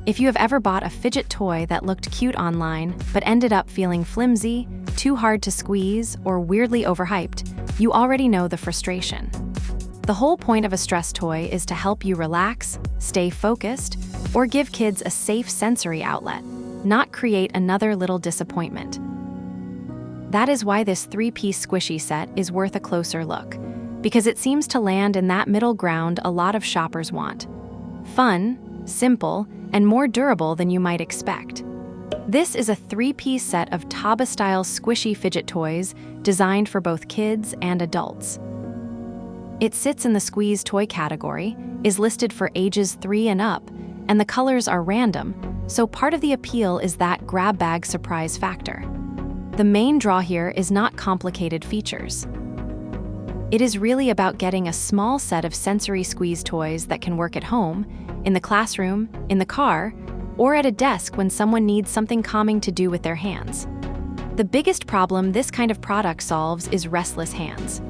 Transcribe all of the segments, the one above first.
If you have ever bought a fidget toy that looked cute online but ended up feeling flimsy, too hard to squeeze, or weirdly overhyped, you already know the frustration. The whole point of a stress toy is to help you relax, stay focused, or give kids a safe sensory outlet, not create another little disappointment. That is why this 3-piece squishy set is worth a closer look, because it seems to land in that middle ground a lot of shoppers want. Fun, simple, and more durable than you might expect. This is a 3-piece set of Taba-style squishy fidget toys designed for both kids and adults. It sits in the squeeze toy category, is listed for ages 3 and up, and the colors are random, so part of the appeal is that grab bag surprise factor. The main draw here is not complicated features. It is really about getting a small set of sensory squeeze toys that can work at home, in the classroom, in the car, or at a desk when someone needs something calming to do with their hands. The biggest problem this kind of product solves is restless hands.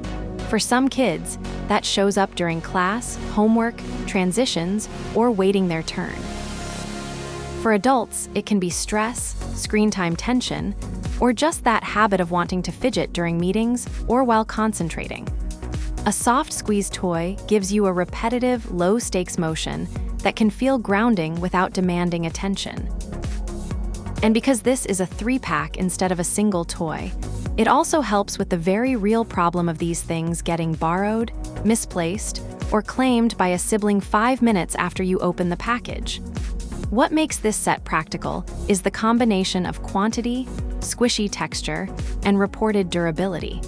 For some kids, that shows up during class, homework, transitions, or waiting their turn. For adults, it can be stress, screen time tension, or just that habit of wanting to fidget during meetings or while concentrating. A soft squeeze toy gives you a repetitive, low-stakes motion that can feel grounding without demanding attention. And because this is a 3-pack instead of a single toy, it also helps with the very real problem of these things getting borrowed, misplaced, or claimed by a sibling 5 minutes after you open the package. What makes this set practical is the combination of quantity, squishy texture, and reported durability.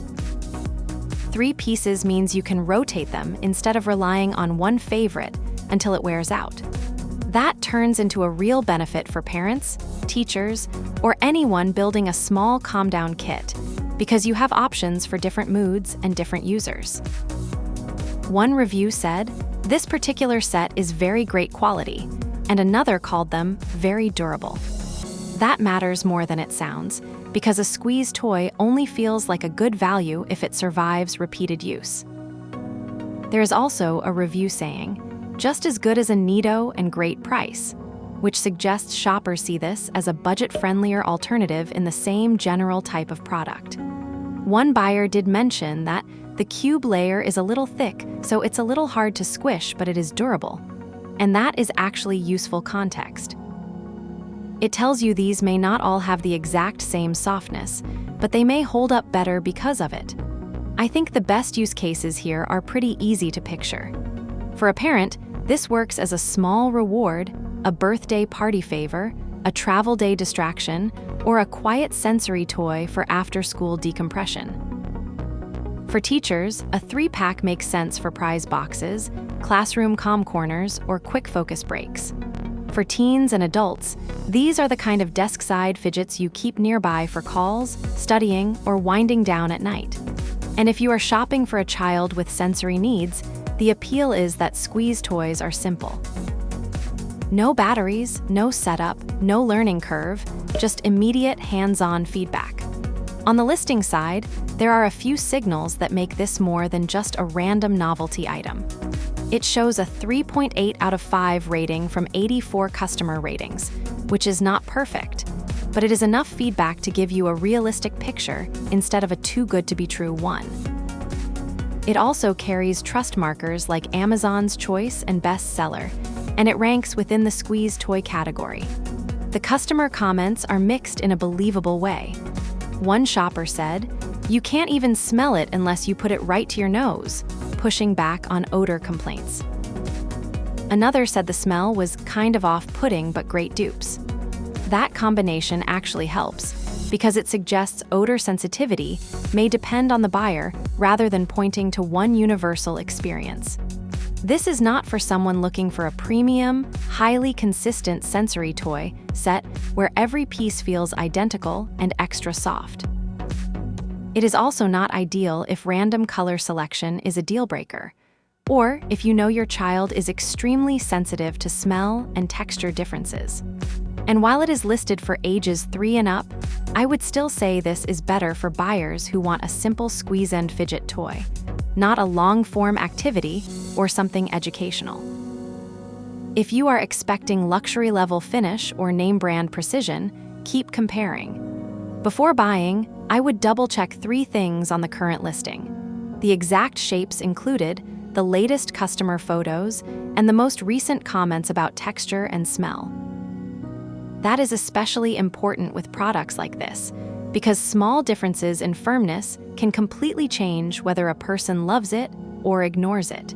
3 pieces means you can rotate them instead of relying on one favorite until it wears out. That turns into a real benefit for parents, teachers, or anyone building a small calm-down kit, because you have options for different moods and different users. One review said, "This particular set is very great quality," and another called them very durable. That matters more than it sounds, because a squeeze toy only feels like a good value if it survives repeated use. There is also a review saying, "Just as good as a neato and great price," which suggests shoppers see this as a budget-friendlier alternative in the same general type of product. One buyer did mention that the cube layer is a little thick, so it's a little hard to squish, but it is durable. And that is actually useful context. It tells you these may not all have the exact same softness, but they may hold up better because of it. I think the best use cases here are pretty easy to picture. For a parent, this works as a small reward, a birthday party favor, a travel day distraction, or a quiet sensory toy for after-school decompression. For teachers, a 3-pack makes sense for prize boxes, classroom calm corners, or quick focus breaks. For teens and adults, these are the kind of desk-side fidgets you keep nearby for calls, studying, or winding down at night. And if you are shopping for a child with sensory needs, the appeal is that squeeze toys are simple. No batteries, no setup, no learning curve, just immediate hands-on feedback. On the listing side, there are a few signals that make this more than just a random novelty item. It shows a 3.8 out of 5 rating from 84 customer ratings, which is not perfect, but it is enough feedback to give you a realistic picture instead of a too-good-to-be-true one. It also carries trust markers like Amazon's Choice and Bestseller, and it ranks within the squeeze toy category. The customer comments are mixed in a believable way. One shopper said, "You can't even smell it unless you put it right to your nose," pushing back on odor complaints. Another said the smell was kind of off-putting but great dupes. That combination actually helps, because it suggests odor sensitivity may depend on the buyer rather than pointing to one universal experience. This is not for someone looking for a premium, highly consistent sensory toy set where every piece feels identical and extra soft. It is also not ideal if random color selection is a deal breaker, or if you know your child is extremely sensitive to smell and texture differences. And while it is listed for ages 3 and up, I would still say this is better for buyers who want a simple squeeze-end fidget toy, not a long-form activity or something educational. If you are expecting luxury-level finish or name-brand precision, keep comparing. Before buying, I would double-check 3 things on the current listing: the exact shapes included, the latest customer photos, and the most recent comments about texture and smell. That is especially important with products like this, because small differences in firmness can completely change whether a person loves it or ignores it.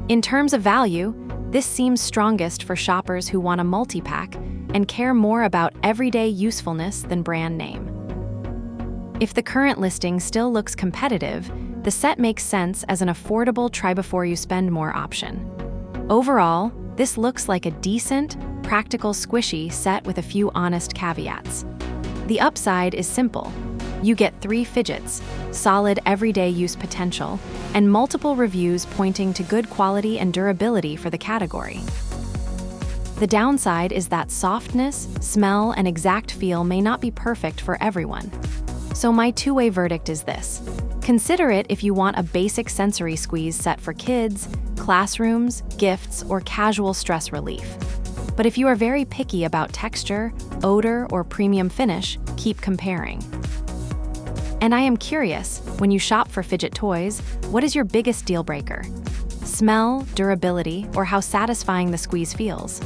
In terms of value, this seems strongest for shoppers who want a multi-pack and care more about everyday usefulness than brand name. If the current listing still looks competitive, the set makes sense as an affordable try-before-you-spend-more option. Overall, this looks like a decent, practical squishy set with a few honest caveats. The upside is simple. You get 3 fidgets, solid everyday use potential, and multiple reviews pointing to good quality and durability for the category. The downside is that softness, smell, and exact feel may not be perfect for everyone. So my two-way verdict is this: consider it if you want a basic sensory squeeze set for kids, classrooms, gifts, or casual stress relief. But if you are very picky about texture, odor, or premium finish, keep comparing. And I am curious, when you shop for fidget toys, what is your biggest deal breaker? Smell, durability, or how satisfying the squeeze feels?